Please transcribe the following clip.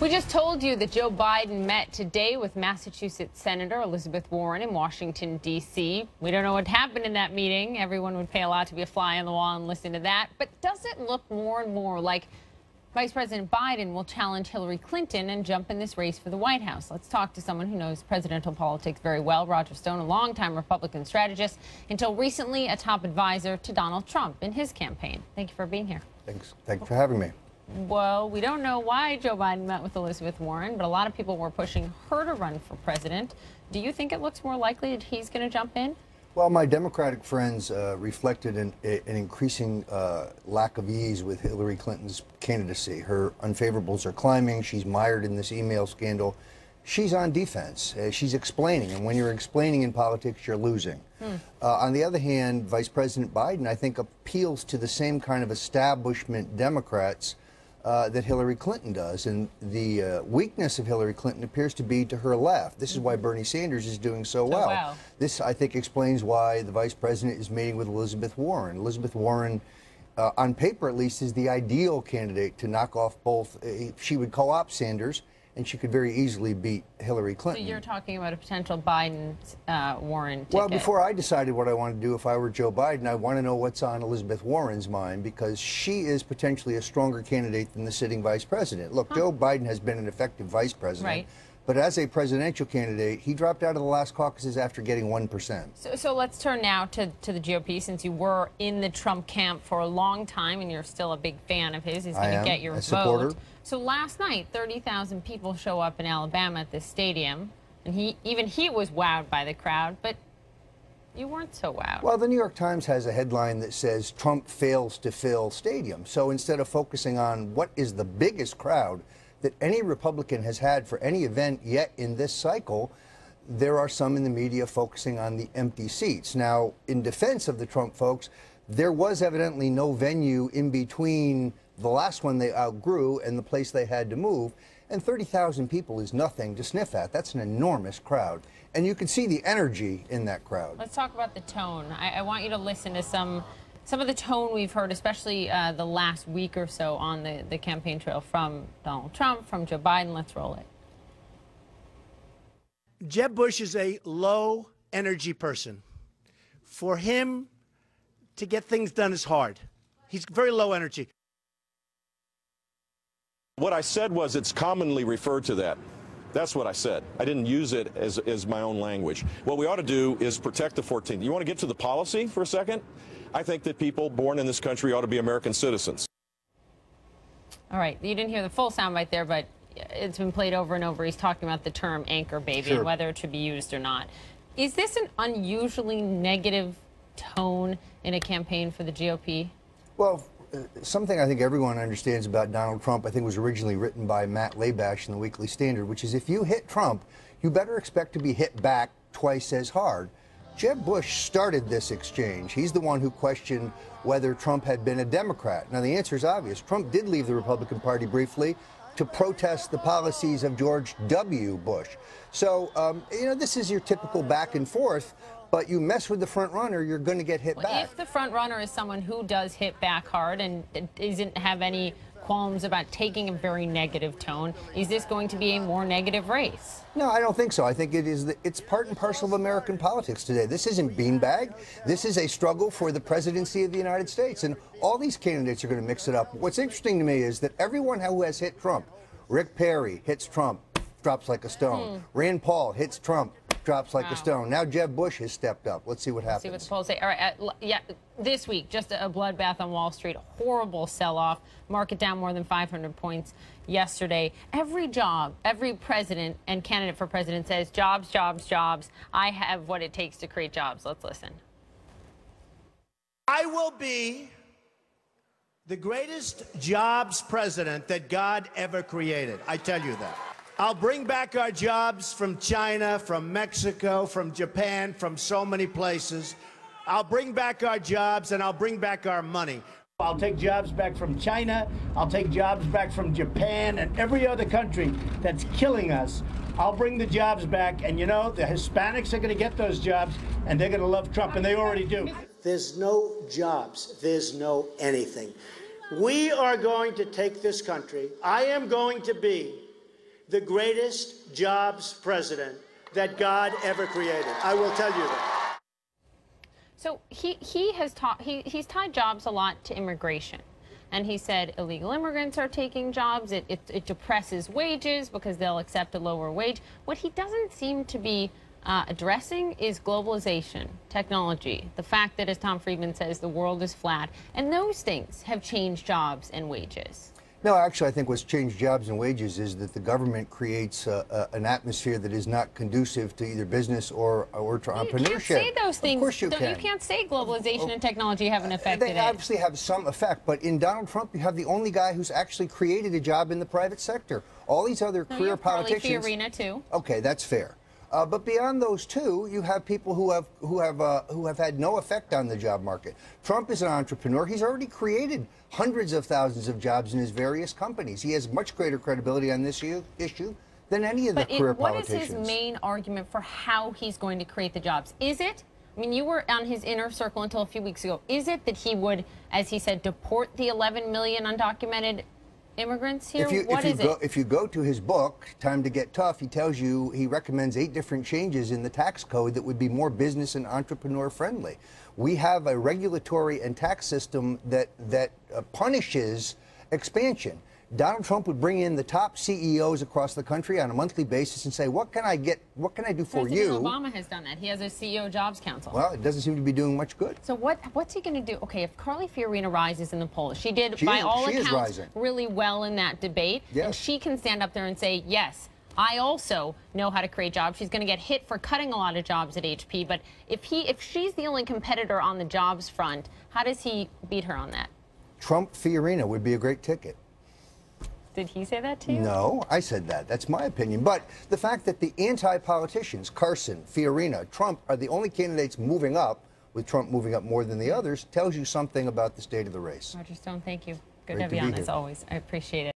We just told you that Joe Biden met today with Massachusetts Senator Elizabeth Warren in Washington, D.C. We don't know what happened in that meeting. Everyone would pay a lot to be a fly on the wall and listen to that. But does it look more and more like Vice President Biden will challenge Hillary Clinton and jump in this race for the White House? Let's talk to someone who knows presidential politics very well. Roger Stone, a longtime Republican strategist, until recently a top advisor to Donald Trump in his campaign. Thank you for being here. Thanks for having me. Well, we don't know why Joe Biden met with Elizabeth Warren, but a lot of people were pushing her to run for president. Do you think it looks more likely that he's going to jump in? Well, my Democratic friends reflected an increasing lack of ease with Hillary Clinton's candidacy. Her unfavorables are climbing. She's mired in this email scandal. She's on defense. She's explaining. And when you're explaining in politics, you're losing. On the other hand, Vice President Biden, I think, appeals to the same kind of establishment Democrats that Hillary Clinton does. And the weakness of Hillary Clinton appears to be to her left. This is why Bernie Sanders is doing so well. Wow. This, I think, explains why the vice president is meeting with Elizabeth Warren. Elizabeth Warren, on paper at least, is the ideal candidate to knock off both. She would co-opt Sanders, and she could very easily beat Hillary Clinton. So you're talking about a potential Biden-Warren ticket. Well, before I decided what I wanted to do if I were Joe Biden, I want to know what's on Elizabeth Warren's mind, because she is potentially a stronger candidate than the sitting vice president. Look, Joe Biden has been an effective vice president. Right. But as a presidential candidate, he dropped out of the last caucuses after getting 1%. So let's turn now to the GOP, since you were in the Trump camp for a long time and you're still a big fan of his. He's going to get your vote. Supporter. So last night, 30,000 people show up in Alabama at this stadium, and even he was wowed by the crowd, but you weren't so wowed. Well, the New York Times has a headline that says Trump fails to fill stadium. So instead of focusing on what is the biggest crowd that any Republican has had for any event yet in this cycle, there are some in the media focusing on the empty seats. Now, in defense of the Trump folks, there was evidently no venue in between the last one they outgrew and the place they had to move. And 30,000 people is nothing to sniff at. That's an enormous crowd. And you can see the energy in that crowd. Let's talk about the tone. I want you to listen to some of the tone we've heard, especially the last week or so on the campaign trail from Donald Trump, from Joe Biden. Let's roll it. Jeb Bush is a low-energy person. For him to get things done is hard. He's very low energy. What I said was it's commonly referred to that. That's what I said. I didn't use it as my own language. What we ought to do is protect the 14th. You want to get to the policy for a second? I think that people born in this country ought to be American citizens. All right. You didn't hear the full soundbite there, but it's been played over and over. He's talking about the term anchor baby and whether it should be used or not. Is this an unusually negative tone in a campaign for the GOP? Well, something I think everyone understands about Donald Trump, I think, was originally written by Matt Labash in the Weekly Standard, which is if you hit Trump, you better expect to be hit back twice as hard. Jeb Bush started this exchange. He's the one who questioned whether Trump had been a Democrat. Now, the answer is obvious. Trump did leave the Republican Party briefly to protest the policies of George W. Bush. So, you know, this is your typical back and forth. But you mess with the front runner, you're going to get hit back. If the front runner is someone who does hit back hard and doesn't have any qualms about taking a very negative tone, is this going to be a more negative race? No, I don't think so. I think it's part and parcel of American politics today. This isn't beanbag. This is a struggle for the presidency of the United States. And all these candidates are going to mix it up. What's interesting to me is that everyone who has hit Trump, Rick Perry hits Trump, drops like a stone. Rand Paul hits Trump, drops like a stone. Now Jeb Bush has stepped up. Let's see what happens. Let's see what the polls say. All right, yeah, this week, just a bloodbath on Wall Street. Horrible sell-off. Market down more than 500 points yesterday. Every president and candidate for president says jobs, jobs, jobs. I have what it takes to create jobs. Let's listen. I will be the greatest jobs president that God ever created. I tell you that. I'll bring back our jobs from China, from Mexico, from Japan, from so many places. I'll bring back our jobs, and I'll bring back our money. I'll take jobs back from China. I'll take jobs back from Japan and every other country that's killing us. I'll bring the jobs back, and you know, the Hispanics are going to get those jobs, and they're going to love Trump, and they already do. There's no jobs. There's no anything. We are going to take this country. I am going to be the greatest jobs president that God ever created. I will tell you that. So he's tied jobs a lot to immigration. And he said illegal immigrants are taking jobs. It depresses wages because they'll accept a lower wage. What he doesn't seem to be addressing is globalization, technology, the fact that, as Tom Friedman says, the world is flat. And those things have changed jobs and wages. No, actually, I think what's changed jobs and wages is that the government creates an atmosphere that is not conducive to either business or to entrepreneurship. You can't say those things. Of course you can. You can't say globalization and technology haven't affected it. They obviously have some effect, but in Donald Trump, you have the only guy who's actually created a job in the private sector. All these other career politicians. Carly Fiorina, too. Okay, that's fair. But beyond those two, you have people who have had no effect on the job market. Trump is an entrepreneur. He's already created hundreds of thousands of jobs in his various companies. He has much greater credibility on this issue than any of the career politicians. What is his main argument for how he's going to create the jobs? Is it, I mean, you were on his inner circle until a few weeks ago, is it that he would, as he said, deport the 11 million undocumented immigrants here? If you go to his book, Time to Get Tough, he tells you, he recommends 8 different changes in the tax code that would be more business and entrepreneur friendly. We have a regulatory and tax system that punishes expansion. Donald Trump would bring in the top CEOs across the country on a monthly basis and say, what can I do for you? President Obama has done that. He has a CEO Jobs Council. Well, it doesn't seem to be doing much good. So what's he going to do? Okay, if Carly Fiorina rises in the polls, she did, by all accounts, really well in that debate. Yes. And she can stand up there and say, yes, I also know how to create jobs. She's going to get hit for cutting a lot of jobs at HP. But if she's the only competitor on the jobs front, how does he beat her on that? Trump Fiorina would be a great ticket. Did he say that to you? No, I said that. That's my opinion. But the fact that the anti-politicians, Carson, Fiorina, Trump, are the only candidates moving up, with Trump moving up more than the others, tells you something about the state of the race. Roger Stone, thank you. Good to have you on, as always. I appreciate it.